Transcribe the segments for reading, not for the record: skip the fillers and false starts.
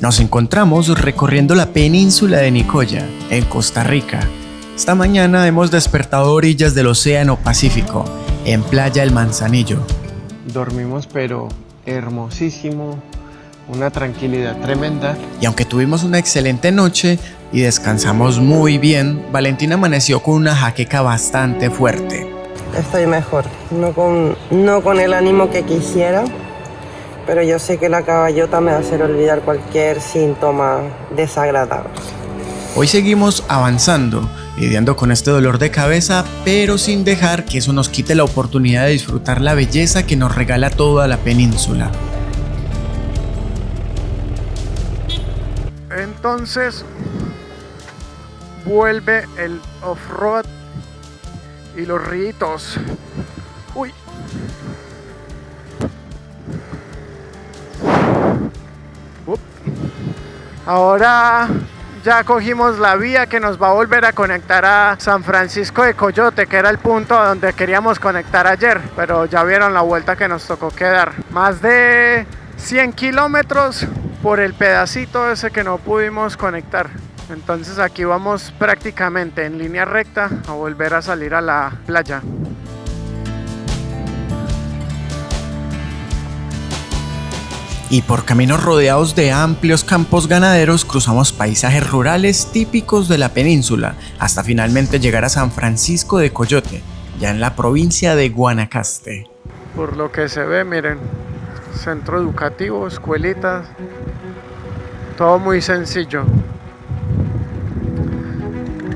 Nos encontramos recorriendo la península de Nicoya, en Costa Rica. Esta mañana hemos despertado a orillas del Océano Pacífico, en Playa El Manzanillo. Dormimos pero hermosísimo, una tranquilidad tremenda. Y aunque tuvimos una excelente noche y descansamos muy bien, Valentina amaneció con una jaqueca bastante fuerte. Estoy mejor, no con el ánimo que quisiera, pero yo sé que la caballota me va a hacer olvidar cualquier síntoma desagradable. Hoy seguimos avanzando, lidiando con este dolor de cabeza, pero sin dejar que eso nos quite la oportunidad de disfrutar la belleza que nos regala toda la península. Entonces vuelve el off-road y los ríos. Uy. Ahora ya cogimos la vía que nos va a volver a conectar a San Francisco de Coyote, que era el punto a donde queríamos conectar ayer, pero ya vieron la vuelta que nos tocó quedar. Más de 100 kilómetros por el pedacito ese que no pudimos conectar. Entonces aquí vamos prácticamente en línea recta a volver a salir a la playa. Y por caminos rodeados de amplios campos ganaderos cruzamos paisajes rurales típicos de la península hasta finalmente llegar a San Francisco de Coyote, ya en la provincia de Guanacaste. Por lo que se ve, miren, centro educativo, escuelitas, todo muy sencillo.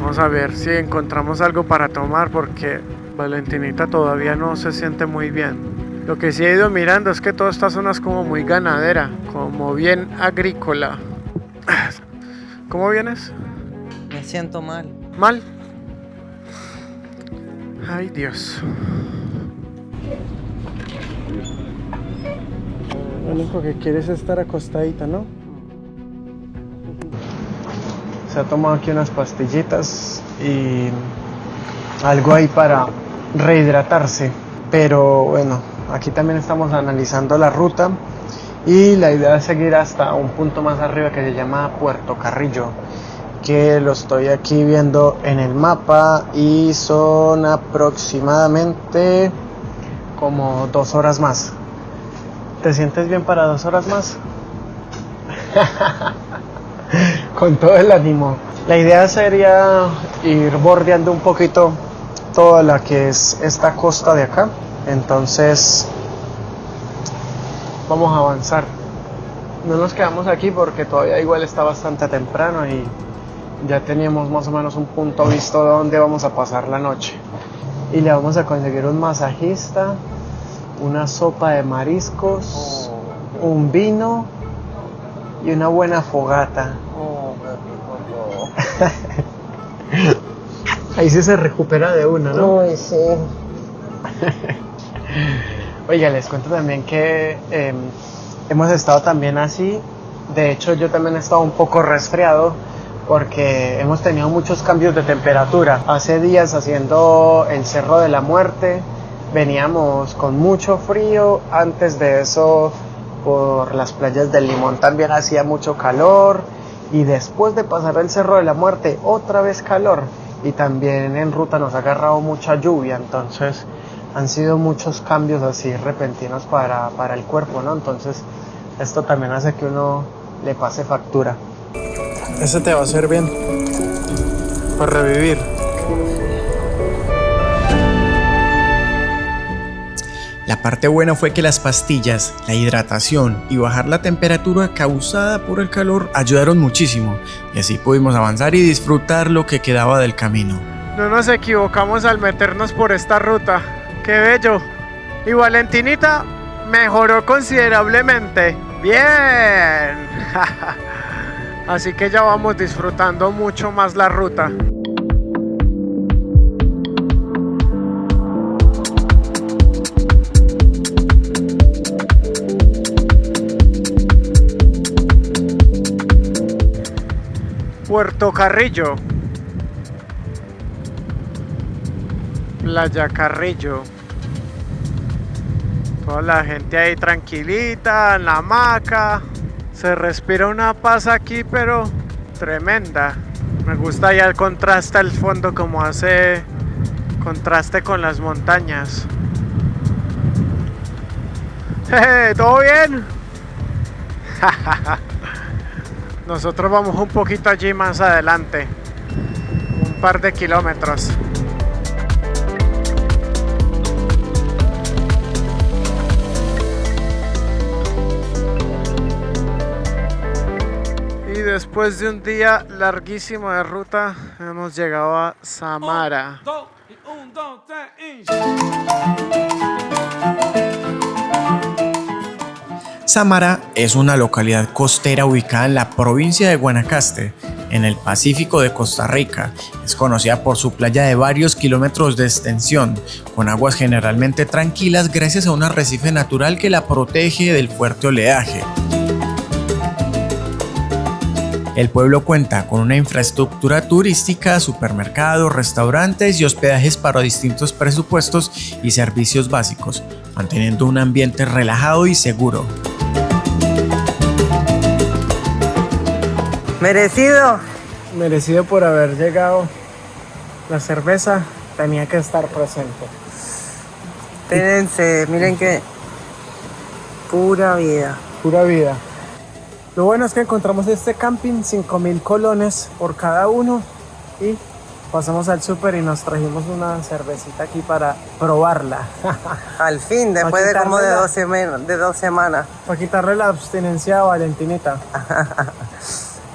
Vamos a ver si encontramos algo para tomar porque Valentinita todavía no se siente muy bien. Lo que sí he ido mirando es que toda esta zona es como muy ganadera, como bien agrícola. ¿Cómo vienes? Me siento mal. ¿Mal? Ay, Dios. Lo único que quieres es estar acostadita, ¿no? Se ha tomado aquí unas pastillitas y algo ahí para rehidratarse. Pero bueno, aquí también estamos analizando la ruta y la idea es seguir hasta un punto más arriba que se llama Puerto Carrillo, que lo estoy aquí viendo en el mapa y son aproximadamente como 2 horas más. ¿Te sientes bien para 2 horas más? Con todo el ánimo. La idea sería ir bordeando un poquito toda la que es esta costa de acá. Entonces vamos a avanzar. No nos quedamos aquí porque todavía igual está bastante temprano y ya teníamos más o menos un punto visto de dónde vamos a pasar la noche. Y le vamos a conseguir un masajista, una sopa de mariscos, un vino y una buena fogata. Ahí sí se recupera de una, ¿no? Uy, sí. Oiga, les cuento también que hemos estado también así. De hecho, yo también he estado un poco resfriado porque hemos tenido muchos cambios de temperatura. Hace días haciendo el Cerro de la Muerte veníamos con mucho frío. Antes de eso, por las playas del Limón también hacía mucho calor. Y después de pasar el Cerro de la Muerte, otra vez calor. Y también en ruta nos ha agarrado mucha lluvia. Entonces han sido muchos cambios así repentinos para el cuerpo, ¿no? Entonces esto también hace que uno le pase factura. Ese te va a hacer bien para revivir. La parte buena fue que las pastillas, la hidratación y bajar la temperatura causada por el calor ayudaron muchísimo y así pudimos avanzar y disfrutar lo que quedaba del camino. No nos equivocamos al meternos por esta ruta. ¡Qué bello! Y Valentinita mejoró considerablemente. ¡Bien! Así que ya vamos disfrutando mucho más la ruta. Puerto Carrillo. Playa Carrillo. Toda la gente ahí tranquilita, en la hamaca, Se respira una paz aquí, pero tremenda. Me gusta ya el contraste al fondo, como hace contraste con las montañas. Jeje, ¿todo bien? Nosotros vamos un poquito allí más adelante, un par de kilómetros. Y después de un día larguísimo de ruta, hemos llegado a Samara. Samara es una localidad costera ubicada en la provincia de Guanacaste, en el Pacífico de Costa Rica. Es conocida por su playa de varios kilómetros de extensión, con aguas generalmente tranquilas gracias a un arrecife natural que la protege del fuerte oleaje. El pueblo cuenta con una infraestructura turística, supermercados, restaurantes y hospedajes para distintos presupuestos y servicios básicos, manteniendo un ambiente relajado y seguro. ¿Merecido? Merecido por haber llegado. La cerveza tenía que estar presente. Espérense, miren que pura vida. Pura vida. Lo bueno es que encontramos este camping, 5.000 colones por cada uno, y pasamos al súper y nos trajimos una cervecita aquí para probarla. Al fin, después de como de 2 semanas. Para quitarle la abstinencia a Valentinita.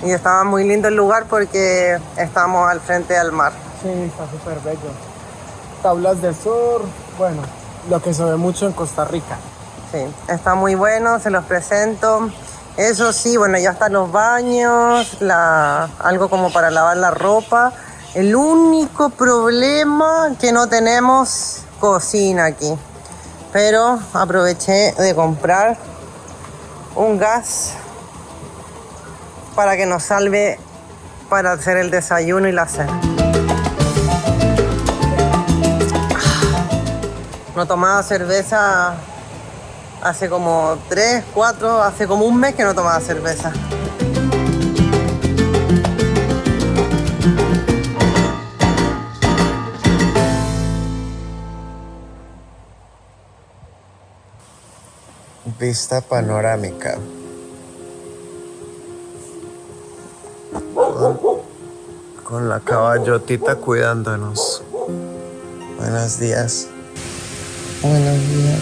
Y estaba muy lindo el lugar porque estamos al frente del mar. Sí, está súper bello. Tablas de surf, bueno, lo que se ve mucho en Costa Rica. Sí, está muy bueno, se los presento. Eso sí, bueno, ya están los baños, algo como para lavar la ropa. El único problema que no tenemos cocina aquí. Pero aproveché de comprar un gas para que nos salve para hacer el desayuno y la cena. No tomaba cerveza hace como 3, 4, hace como un mes que no tomaba cerveza. Vista panorámica. Con la caballotita cuidándonos. Buenos días. Buenos días.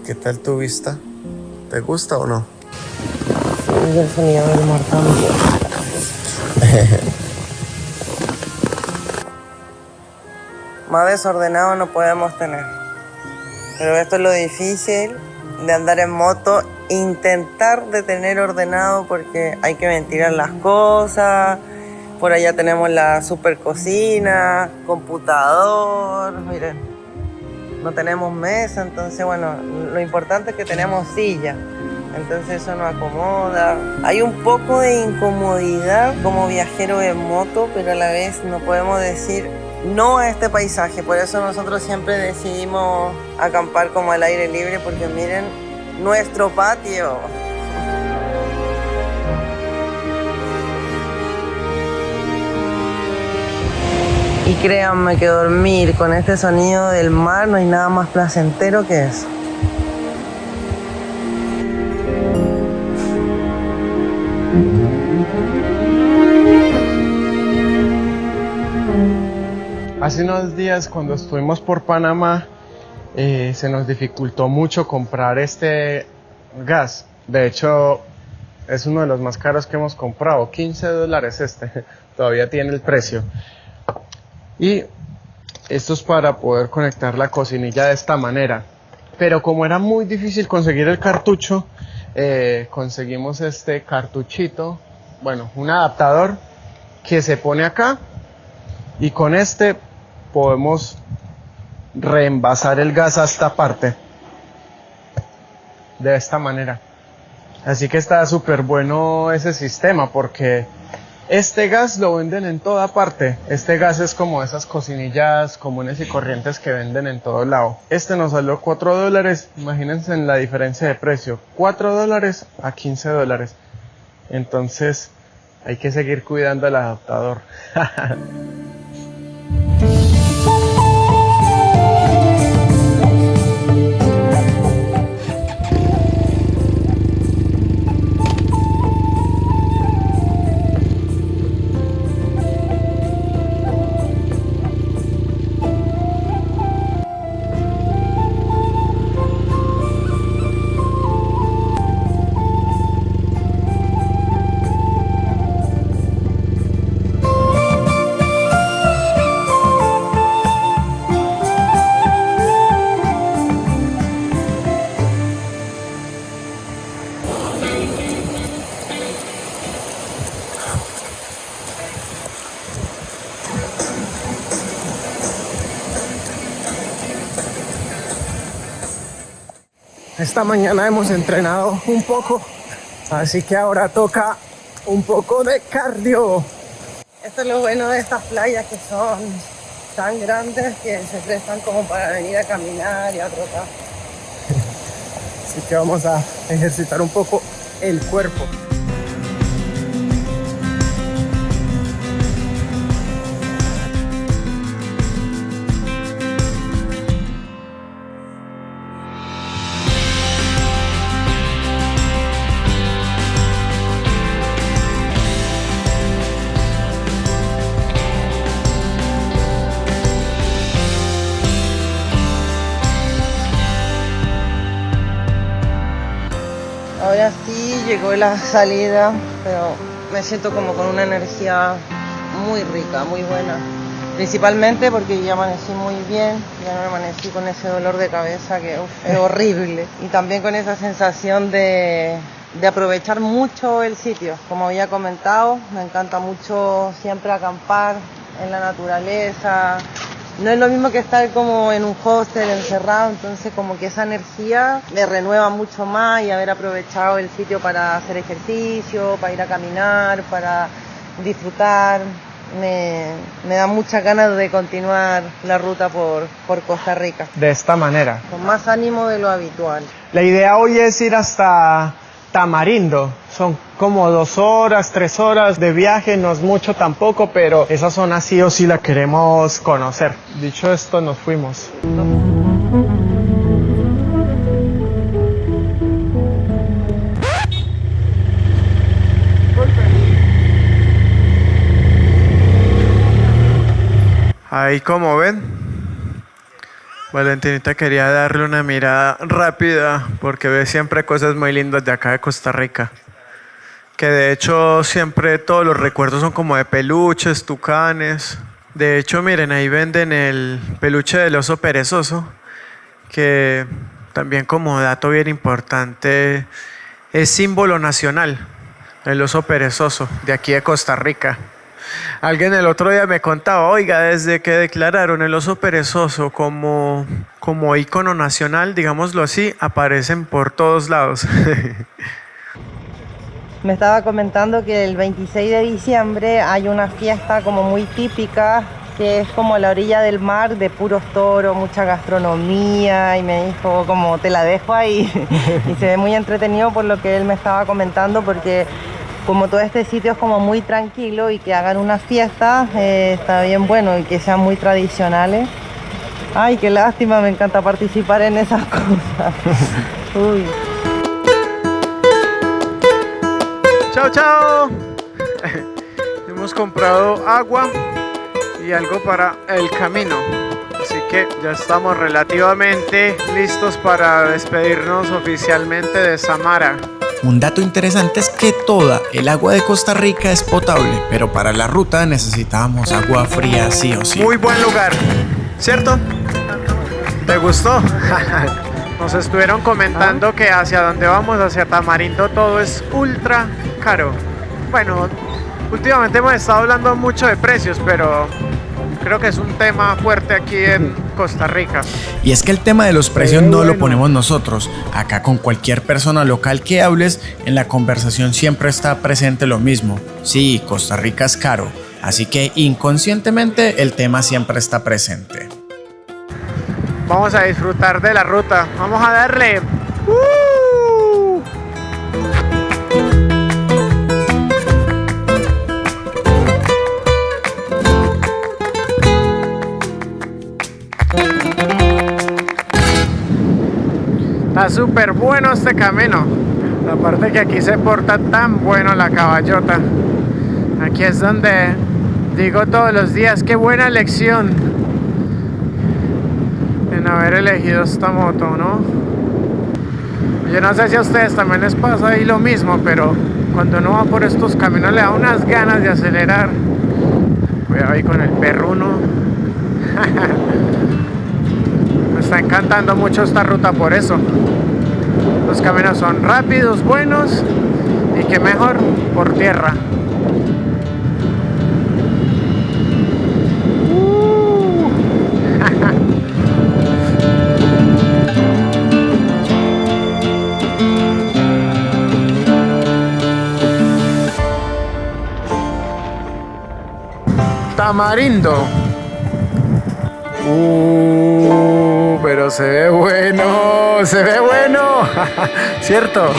¿Qué tal tu vista? ¿Te gusta o no? Sí, el sonido del mar también. Más desordenado no podemos tener. Pero esto es lo difícil de andar en moto, intentar de tener ordenado porque hay que ventilar las cosas. Por allá tenemos la super cocina, computador, miren, no tenemos mesa, entonces bueno, lo importante es que tenemos silla, entonces eso nos acomoda. Hay un poco de incomodidad como viajero en moto, pero a la vez no podemos decir no a este paisaje, por eso nosotros siempre decidimos acampar como al aire libre, porque miren nuestro patio. Y créanme que dormir con este sonido del mar no hay nada más placentero que eso. Hace unos días, cuando estuvimos por Panamá, se nos dificultó mucho comprar este gas. De hecho, es uno de los más caros que hemos comprado, $15 este, todavía tiene el precio. Y esto es para poder conectar la cocinilla de esta manera. Pero como era muy difícil conseguir el cartucho, conseguimos este cartuchito, bueno, un adaptador que se pone acá, y con este podemos reenvasar el gas a esta parte, de esta manera. Así que está súper bueno ese sistema, porque Este gas lo venden en toda parte. Este gas es como esas cocinillas comunes y corrientes que venden en todo lado. Este nos salió $4. Imagínense en la diferencia de precio. $4 a $15. Entonces hay que seguir cuidando el adaptador. Esta mañana hemos entrenado un poco, así que ahora toca un poco de cardio. Esto es lo bueno de estas playas, que son tan grandes que se prestan como para venir a caminar y a trotar. Así que vamos a ejercitar un poco el cuerpo. Ahora sí llegó la salida, pero me siento como con una energía muy rica, muy buena. Principalmente porque ya amanecí muy bien, ya no amanecí con ese dolor de cabeza que es horrible. Y también con esa sensación de aprovechar mucho el sitio. Como había comentado, me encanta mucho siempre acampar en la naturaleza. No es lo mismo que estar como en un hostel encerrado, entonces como que esa energía me renueva mucho más, y haber aprovechado el sitio para hacer ejercicio, para ir a caminar, para disfrutar, me da muchas ganas de continuar la ruta por Costa Rica. De esta manera. Con más ánimo de lo habitual. La idea hoy es ir hasta Tamarindo. Son como 2 horas, 3 horas de viaje, no es mucho tampoco, pero esa zona sí o sí la queremos conocer. Dicho esto, nos fuimos. Ahí, como ven, Valentinita quería darle una mirada rápida porque ve siempre cosas muy lindas de acá de Costa Rica. Que de hecho siempre todos los recuerdos son como de peluches, tucanes. De hecho, miren, ahí venden el peluche del oso perezoso, que también, como dato bien importante, es símbolo nacional, el oso perezoso de aquí de Costa Rica. Alguien el otro día me contaba, oiga, desde que declararon el oso perezoso como ícono nacional, digámoslo así, aparecen por todos lados. Me estaba comentando que el 26 de diciembre hay una fiesta como muy típica, que es como a la orilla del mar, de puros toros, mucha gastronomía, y me dijo como te la dejo ahí. Y se ve muy entretenido por lo que él me estaba comentando, porque como todo este sitio es como muy tranquilo, y que hagan una fiesta está bien bueno, y que sean muy tradicionales. Ay, qué lástima, me encanta participar en esas cosas. Uy. Chao, chao. Hemos comprado agua y algo para el camino, así que ya estamos relativamente listos para despedirnos oficialmente de Samara. Un dato interesante es que toda el agua de Costa Rica es potable, pero para la ruta necesitábamos agua fría sí o sí. Muy buen lugar, ¿cierto? ¿Te gustó? Nos estuvieron comentando que hacia donde vamos, hacia Tamarindo, todo es ultra caro. Bueno, últimamente hemos estado hablando mucho de precios, pero creo que es un tema fuerte aquí en Costa Rica. Y es que el tema de los precios no lo ponemos nosotros. Acá con cualquier persona local que hables, en la conversación siempre está presente lo mismo. Sí, Costa Rica es caro, así que inconscientemente el tema siempre está presente. Vamos a disfrutar de la ruta. Vamos a darle. Está súper bueno este camino. La parte que aquí se porta tan bueno la caballota. Aquí es donde digo todos los días, qué buena elección en haber elegido esta moto, ¿no? Yo no sé si a ustedes también les pasa ahí lo mismo, pero cuando uno va por estos caminos le da unas ganas de acelerar. Cuidado ahí con el perruno. Me está encantando mucho esta ruta por eso. Los caminos son rápidos, buenos y que mejor por tierra. Tamarindo. Pero se ve bueno, ¿cierto?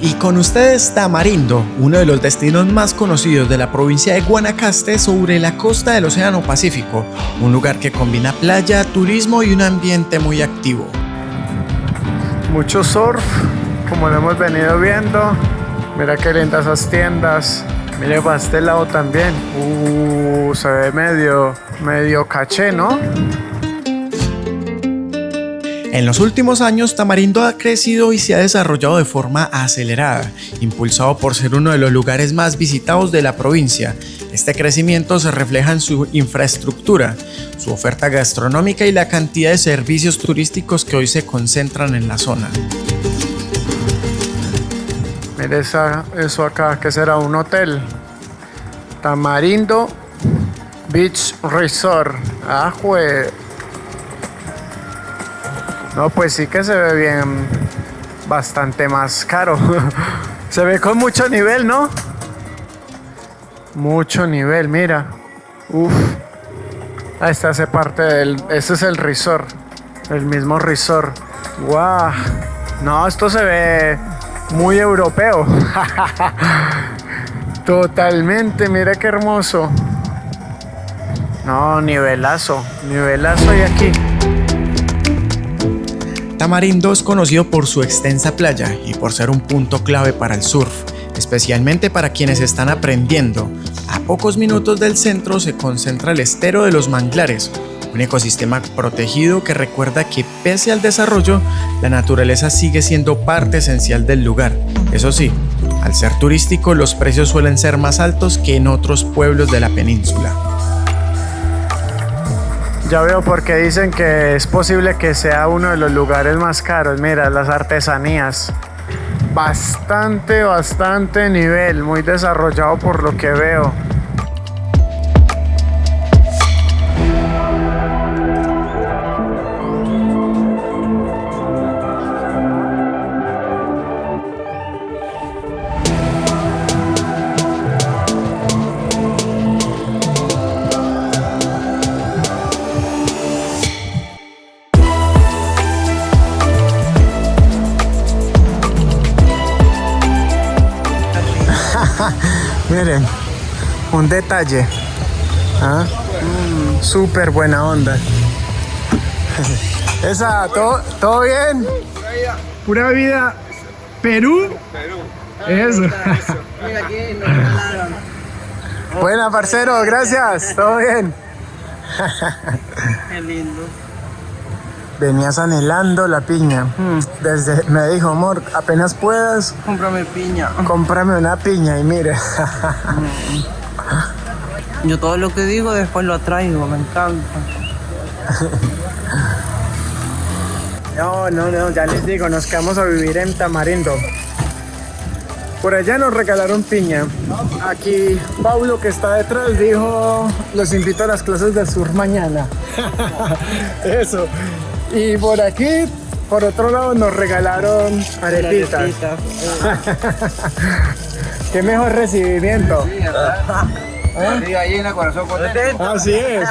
Y con ustedes Tamarindo, uno de los destinos más conocidos de la provincia de Guanacaste sobre la costa del Océano Pacífico, un lugar que combina playa, turismo y un ambiente muy activo. Mucho surf, como lo hemos venido viendo. Mira qué lindas esas tiendas. Mire para este lado también. Se ve medio caché, ¿no? En los últimos años, Tamarindo ha crecido y se ha desarrollado de forma acelerada, impulsado por ser uno de los lugares más visitados de la provincia. Este crecimiento se refleja en su infraestructura, su oferta gastronómica y la cantidad de servicios turísticos que hoy se concentran en la zona. Mire eso acá, que será un hotel. Tamarindo Beach Resort. Jue. No, pues sí que se ve bien, bastante más caro. Se ve con mucho nivel, ¿no? Mucho nivel, mira. Esta hace parte este es el resort. El mismo resort. ¡Wow! No, esto se ve muy europeo. Totalmente, mira qué hermoso. No, nivelazo hay aquí. Tamarindo es conocido por su extensa playa y por ser un punto clave para el surf, especialmente para quienes están aprendiendo. A pocos minutos del centro se concentra el estero de los manglares, un ecosistema protegido que recuerda que pese al desarrollo, la naturaleza sigue siendo parte esencial del lugar. Eso sí, al ser turístico, los precios suelen ser más altos que en otros pueblos de la península. Ya veo por qué dicen que es posible que sea uno de los lugares más caros. Mira, las artesanías. Bastante nivel, muy desarrollado por lo que veo. Miren, un detalle. Súper buena onda. ¿Todo bien? Pura vida. ¿Perú? Eso. Buena, parcero, gracias. Todo bien. Qué lindo. Venías anhelando la piña. Me dijo, amor, apenas puedas, Cómprame piña. cómprame una piña y mire. Yo todo lo que digo después lo traigo, me encanta. No, ya les digo, nos quedamos a vivir en Tamarindo. Por allá nos regalaron piña. Aquí Pablo, que está detrás, dijo: los invito a las clases del sur mañana. Eso. Y por aquí, por otro lado, nos regalaron arepitas. Qué mejor recibimiento. Sí, gallina, corazón contento. Así es.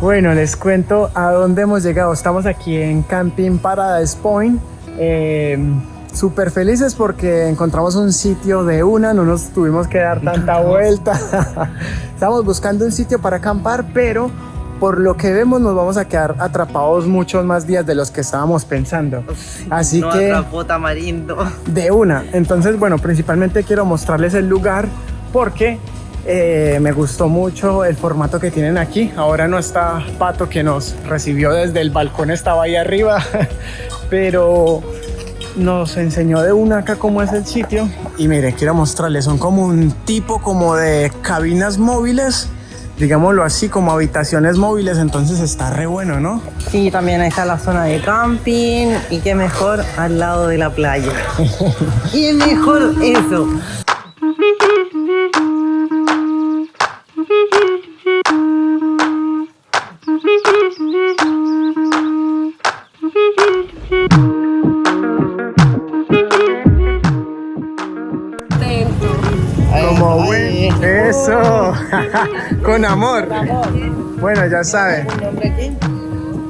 Bueno, les cuento a dónde hemos llegado. Estamos aquí en Camping Paradise Point. Súper felices porque encontramos un sitio de una, no nos tuvimos que dar tanta vuelta. Estamos buscando un sitio para acampar, pero por lo que vemos nos vamos a quedar atrapados muchos más días de los que estábamos pensando. Así no que atrapó Tamarindo. de una. Entonces, bueno, principalmente quiero mostrarles el lugar porque me gustó mucho el formato que tienen aquí. Ahora no está Pato, que nos recibió desde el balcón, estaba ahí arriba, pero nos enseñó de una acá cómo es el sitio. Y miren, quiero mostrarles, son como un tipo como de cabinas móviles, digámoslo así, como habitaciones móviles, entonces está re bueno, ¿no? Sí, también está la zona de camping y qué mejor al lado de la playa. Y mejor eso. Como buen... Eso. Con amor. Bueno, ya sabe.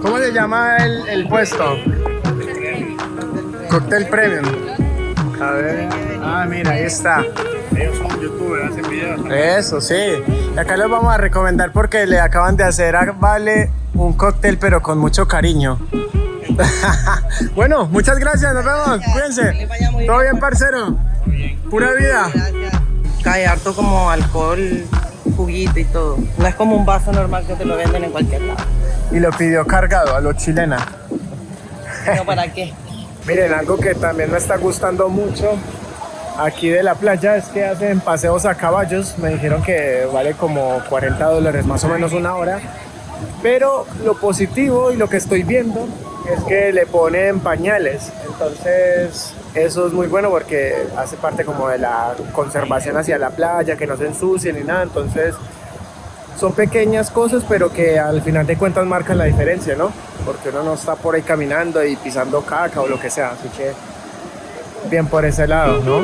¿Cómo se llama el puesto? Cóctel Premium. A ver. Ah, mira, ahí está. Ellos son youtubers, hacen videos. Eso, sí. Y acá les vamos a recomendar porque le acaban de hacer a Vale un cóctel, pero con mucho cariño. Bueno, muchas gracias, nos vemos. Cuídense. ¿Todo bien, parcero? Pura vida. Gracias. Cae harto como alcohol, juguito y todo. No es como un vaso normal que te lo venden en cualquier lado. Y lo pidió cargado a lo chilena. ¿No para qué? Miren, algo que también me está gustando mucho aquí de la playa es que hacen paseos a caballos. Me dijeron que vale como $40 más o menos una hora. Pero lo positivo y lo que estoy viendo es que le ponen pañales. Entonces eso es muy bueno porque hace parte como de la conservación hacia la playa, que no se ensucien ni nada. Entonces son pequeñas cosas, pero que al final de cuentas marcan la diferencia, ¿no? Porque uno no está por ahí caminando y pisando caca o lo que sea. Así que bien por ese lado, ¿no?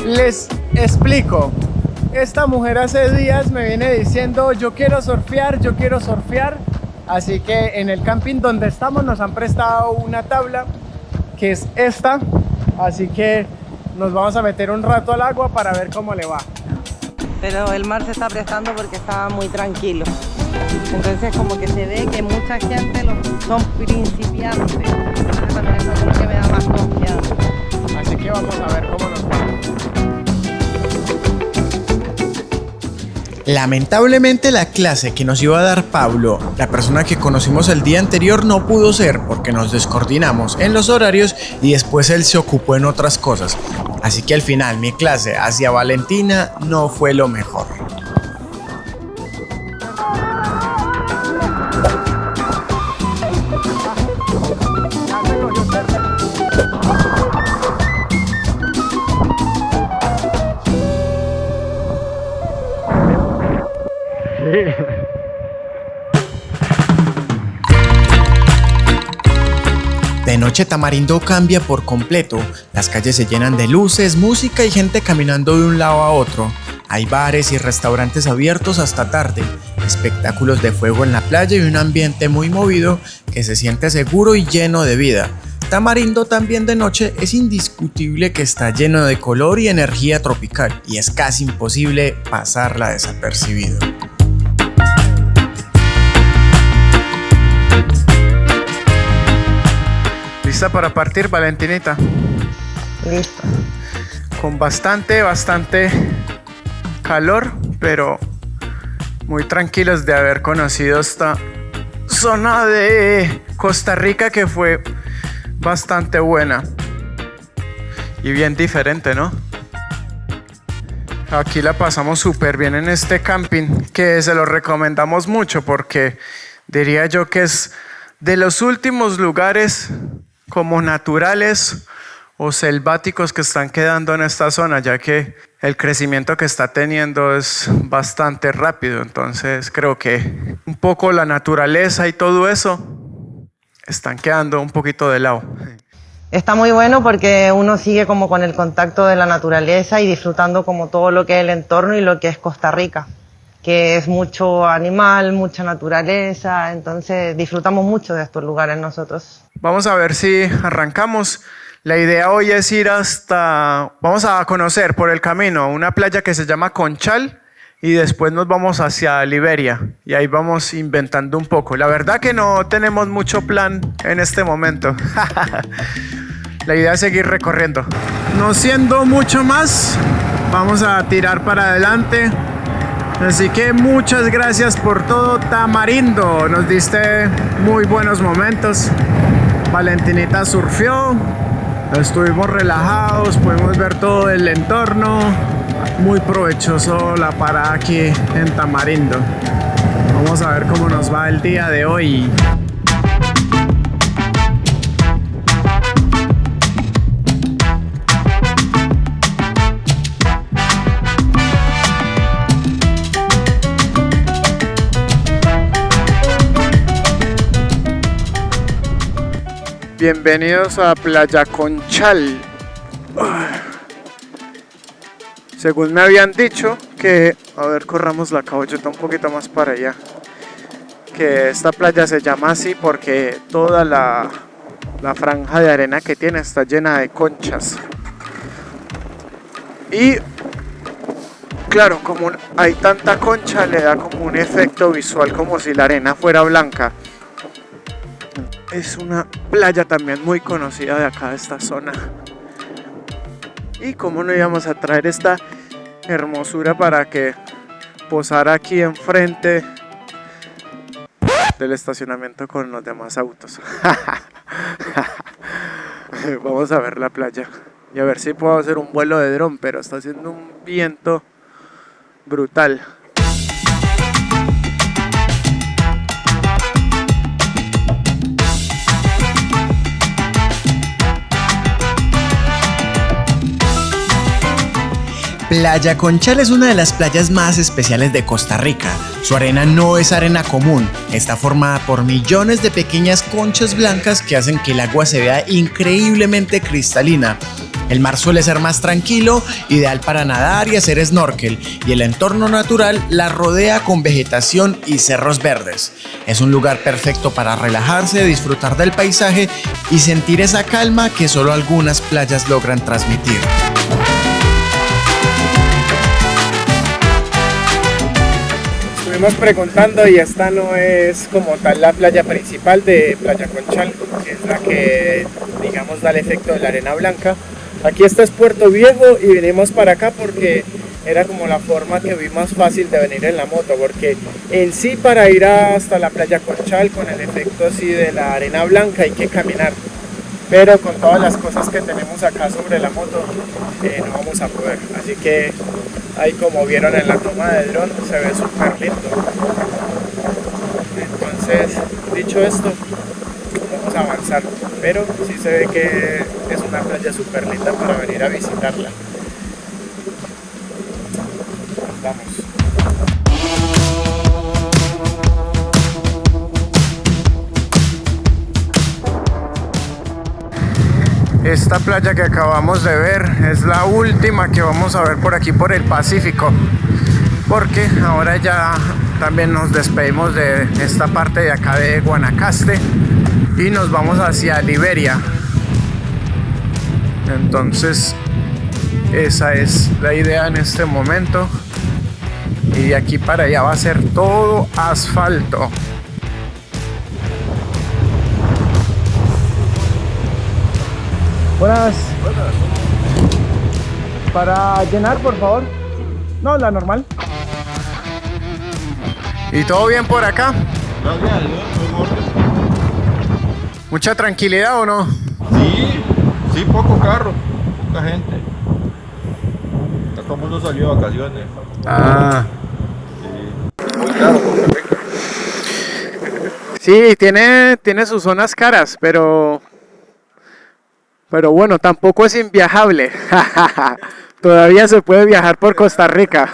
Les explico. Esta mujer hace días me viene diciendo: yo quiero surfear. Así que en el camping donde estamos nos han prestado una tabla, que es esta. Así que nos vamos a meter un rato al agua para ver cómo le va. Pero el mar se está prestando porque estaba muy tranquilo. Entonces como que se ve que mucha gente son principiantes. Entonces eso como que me da más confianza. Así que vamos a ver cómo nos va. Lamentablemente la clase que nos iba a dar Pablo, la persona que conocimos el día anterior, no pudo ser porque nos descoordinamos en los horarios y después él se ocupó en otras cosas. Así que al final mi clase hacia Valentina no fue lo mejor. De noche Tamarindo cambia por completo, las calles se llenan de luces, música y gente caminando de un lado a otro. Hay bares y restaurantes abiertos hasta tarde, espectáculos de fuego en la playa y un ambiente muy movido que se siente seguro y lleno de vida. Tamarindo también de noche es indiscutible que está lleno de color y energía tropical y es casi imposible pasarla desapercibido. ¿Lista para partir, Valentinita? Listo. Con bastante calor, pero muy tranquilos de haber conocido esta zona de Costa Rica que fue bastante buena y bien diferente, ¿no? Aquí la pasamos súper bien en este camping, que se lo recomendamos mucho porque diría yo que es de los últimos lugares como naturales o selváticos que están quedando en esta zona, ya que el crecimiento que está teniendo es bastante rápido. Entonces creo que un poco la naturaleza y todo eso están quedando un poquito de lado. Está muy bueno porque uno sigue como con el contacto de la naturaleza y disfrutando como todo lo que es el entorno y lo que es Costa Rica, que es mucho animal, mucha naturaleza, entonces disfrutamos mucho de estos lugares nosotros. Vamos a ver si arrancamos. La idea hoy es ir vamos a conocer por el camino una playa que se llama Conchal y después nos vamos hacia Liberia y ahí vamos inventando un poco. La verdad que no tenemos mucho plan en este momento. La idea es seguir recorriendo. No siendo mucho más, vamos a tirar para adelante. Así que muchas gracias por todo, Tamarindo. Nos diste muy buenos momentos. Valentinita surfió. Estuvimos relajados, pudimos ver todo el entorno. Muy provechoso la parada aquí en Tamarindo. Vamos a ver cómo nos va el día de hoy. Bienvenidos a Playa Conchal. Según me habían dicho que, a ver, corramos la cabocheta un poquito más para allá, que esta playa se llama así porque toda la franja de arena que tiene está llena de conchas. Y claro, como hay tanta concha, le da como un efecto visual como si la arena fuera blanca. Es una playa también muy conocida de acá, de esta zona. Y cómo no íbamos a traer esta hermosura para que posara aquí enfrente del estacionamiento con los demás autos. Vamos a ver la playa y a ver si puedo hacer un vuelo de dron, pero está haciendo un viento brutal. Playa Conchal es una de las playas más especiales de Costa Rica. Su arena no es arena común, está formada por millones de pequeñas conchas blancas que hacen que el agua se vea increíblemente cristalina. El mar suele ser más tranquilo, ideal para nadar y hacer snorkel, y el entorno natural la rodea con vegetación y cerros verdes. Es un lugar perfecto para relajarse, disfrutar del paisaje y sentir esa calma que solo algunas playas logran transmitir. Estuvimos preguntando y esta no es como tal la playa principal de Playa Conchal, que es la que, digamos, da el efecto de la arena blanca. Aquí está es Puerto Viejo y vinimos para acá porque era como la forma que vi más fácil de venir en la moto, porque en sí para ir hasta la Playa Conchal con el efecto así de la arena blanca hay que caminar, pero con todas las cosas que tenemos acá sobre la moto no vamos a poder, así que ahí, como vieron en la toma de dron, se ve súper lindo. Entonces, dicho esto, vamos a avanzar, pero sí se ve que es una playa súper linda para venir a visitarla. Vamos. Esta playa que acabamos de ver es la última que vamos a ver por aquí, por el Pacífico, porque ahora ya también nos despedimos de esta parte de acá de Guanacaste y nos vamos hacia Liberia. Entonces esa es la idea en este momento. Y de aquí para allá va a ser todo asfalto. Buenas. Para llenar, por favor. No, la normal. ¿Y todo bien por acá? Gracias a Dios, muy orden. ¿Mucha tranquilidad o no? Sí, poco carro, poca gente. Ya todo el mundo salió de vacaciones. Ah. Muy caro, Costa Rica. Sí, tiene sus zonas caras, pero bueno, tampoco es inviajable. Todavía se puede viajar por Costa Rica.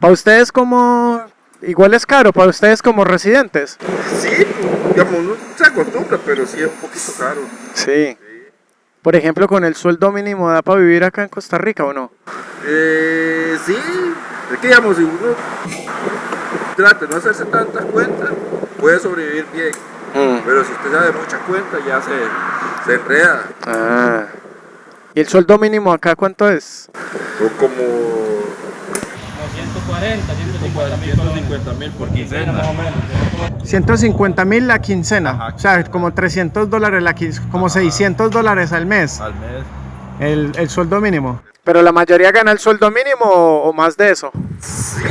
¿Para ustedes como igual es caro para ustedes como residentes? Sí, digamos, uno se acostumbra, pero sí es un poquito caro. Sí. Por ejemplo, con el sueldo mínimo, ¿da para vivir acá en Costa Rica o no? Sí, es que digamos, si uno trata de no hacerse tantas cuentas, puede sobrevivir bien. Pero si usted se da muchas cuentas, ya se enreda. Ah. ¿Y el sueldo mínimo acá cuánto es? Son como 150 mil por quincena. Más o menos. 150.000 la quincena. Ajá. O sea, como $300 la quincena, como $600 al mes. al mes. El sueldo mínimo. ¿Pero la mayoría gana el sueldo mínimo o más de eso? Sí,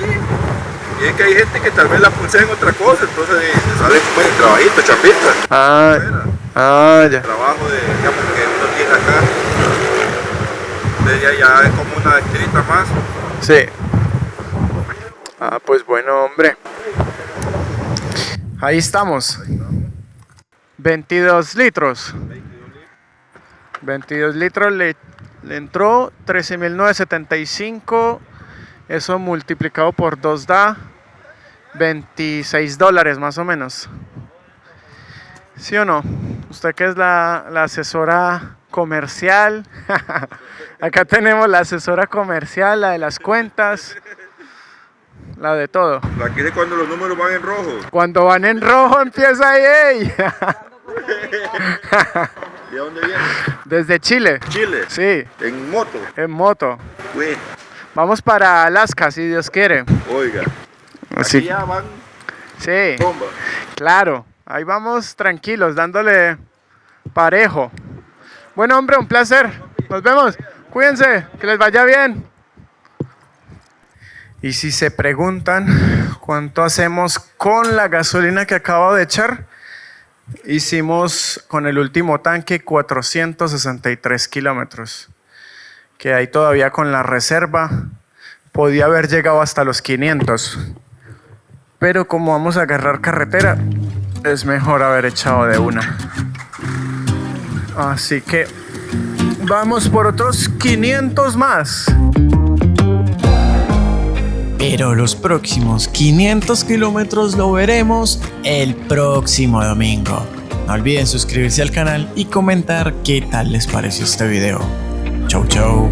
y es que hay gente que tal vez la pulsa en otra cosa, entonces le sale como el trabajito, chambita. Ah, ya. Trabajo de, digamos, que uno tiene acá. Entonces ya es como una activita más. Sí. Ah, pues bueno, hombre. Ahí estamos. 22 litros. 22 litros le entró 13.975. Eso multiplicado por 2 da $26 más o menos. ¿Sí o no? Usted que es la asesora comercial. Acá tenemos la asesora comercial, la de las cuentas, la de todo. Aquí es cuando los números van en rojo. Cuando van en rojo empieza ahí. ¡Ey! ¿Y a dónde viene? Desde Chile. Chile. Sí, En moto. en moto. Güey, Vamos para Alaska, si Dios quiere. oiga. Así. Aquí ya van Sí, bomba. claro. Ahí vamos tranquilos, dándole parejo. Bueno, hombre, un placer. Nos vemos. Cuídense, que les vaya bien. Y si se preguntan cuánto hacemos con la gasolina que acabo de echar, hicimos con el último tanque 463 kilómetros. Que ahí todavía con la reserva podía haber llegado hasta los 500. Pero como vamos a agarrar carretera, es mejor haber echado de una. Así que vamos por otros 500 más. Pero los próximos 500 kilómetros lo veremos el próximo domingo. No olviden suscribirse al canal y comentar qué tal les pareció este video. Chau chau.